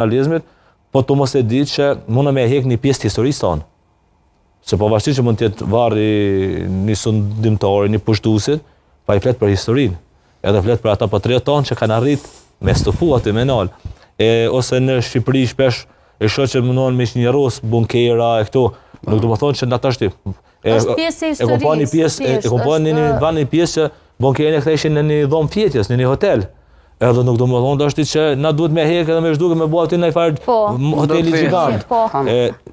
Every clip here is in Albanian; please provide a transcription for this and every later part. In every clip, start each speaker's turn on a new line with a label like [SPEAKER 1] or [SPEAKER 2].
[SPEAKER 1] nacionalizmit, po të mos e ditë që mund me hek një pjesë të historisë tonë. Se pavarësisht që mund të jetë varri një sundimtari, një pushtuesit, pa i flet për historinë. Edhe flet për ata patriot tonë që kanë arrit me stupu aty me nal. Ose në Shqipëri shpesh e shoh që mundohen me njerëz bunkera e këtu, nuk do të thonë që ata është
[SPEAKER 2] është pjesë e historisë.
[SPEAKER 1] E komponi një pjesë që bunkerën e ktheshin në një dhomë fjetjes, në një hotel. Edhe nuk do të thonë dashti që na duhet me hekë edhe me zhdukë me bëu aty në një farë hoteli gjigant.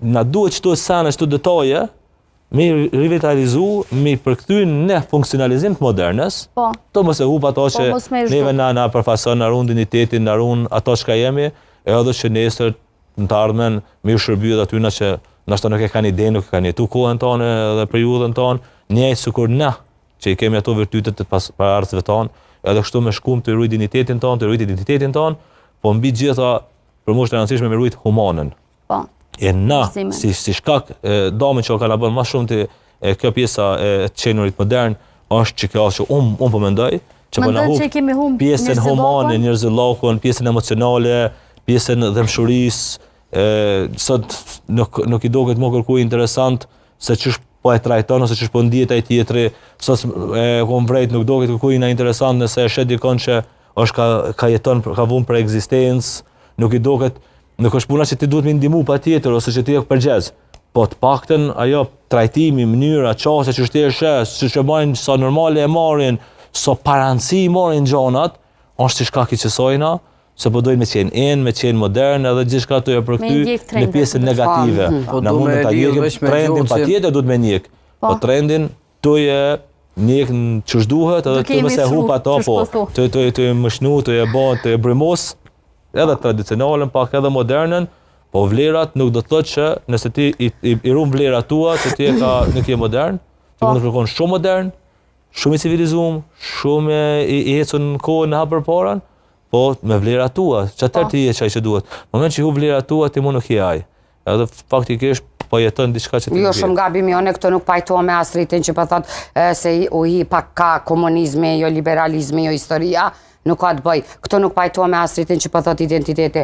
[SPEAKER 1] Na duhet çto sana, çto detaje me rivitalizu, me përkthy në funksionalizim të modernës. To mos e humb ato që neve na përfason, na ruan dinjitetin, na ruan ato çka jemi, edhe që nesër në të ardhmen me shërbyet aty na që ndoshta nuk e kanë ide, nuk e kanë jetu kohën tonë dhe periudhën tonë, njëjtë sikur na që i kemi ato virtytet të paraardhësve tonë, edhe kështu me shkum të ruaj dinjitetin tonë, të ruaj identitetin tonë, po mbi gjitha për mua është e rëndësishme me ruajt humanën.
[SPEAKER 2] Po.
[SPEAKER 1] E na si shkak damin që ka bën më shumë të kjo pjesa e qenurit modern është që kjo që unë po mendoj që po na humb pjesën humane, njerëzillakun, pjesën emocionale, pjesën dëmshurisë. Sot nuk i duket më kërkuj interesant se ç'është po e trajton ose ç'është po ndihet ai tjetri. Sot kom vrejt nuk duket kërkuj na interesant nëse e shet dikon që është ka jeton ka vënë për ekzistencë, nuk i duket, nuk është puna që ti duhet me ndihmu patjetër ose që ti e përgjigj. Po të paktën ajo trajtimi, mënyra, çështja që shteshe, siç e bajnë sa normale e marrin, sa parancë marrin gjonat, është si shkak i çesojna, se po dojnë me qenë me qenë modern, edhe gjithçka të e përkthy në pjesën negative. Na mund ta ndjekim trendin patjetër duhet me ndjek. Po trendin toje ndjek ç'është duhet, edhe të mos e humb ato, po të mëshnu, të e bën, të e brymos, edhe tradicionalen, pak edhe modernën, po vlerat nuk do të thotë që nëse ti i rumb vlerat tua, që ti nuk je modern, ti mund të kërkon shumë modern, shumë i civilizuar, shumë i ecur në kohën e hapërparën, po me vlerat tua, çfarë ti je çaj që duhet. Në moment që hu vlerat tua, ti mund nuk je ai. Edhe faktikisht po jeton diçka që ti.
[SPEAKER 3] Jo shumë gabim jone, këto nuk pajtohem me asritin që po thot se u hi pak ka komunizmi, jo liberalizmi, jo historia, nuk ka të bëj. Këto nuk pajtohem me asritin që po thot identiteti.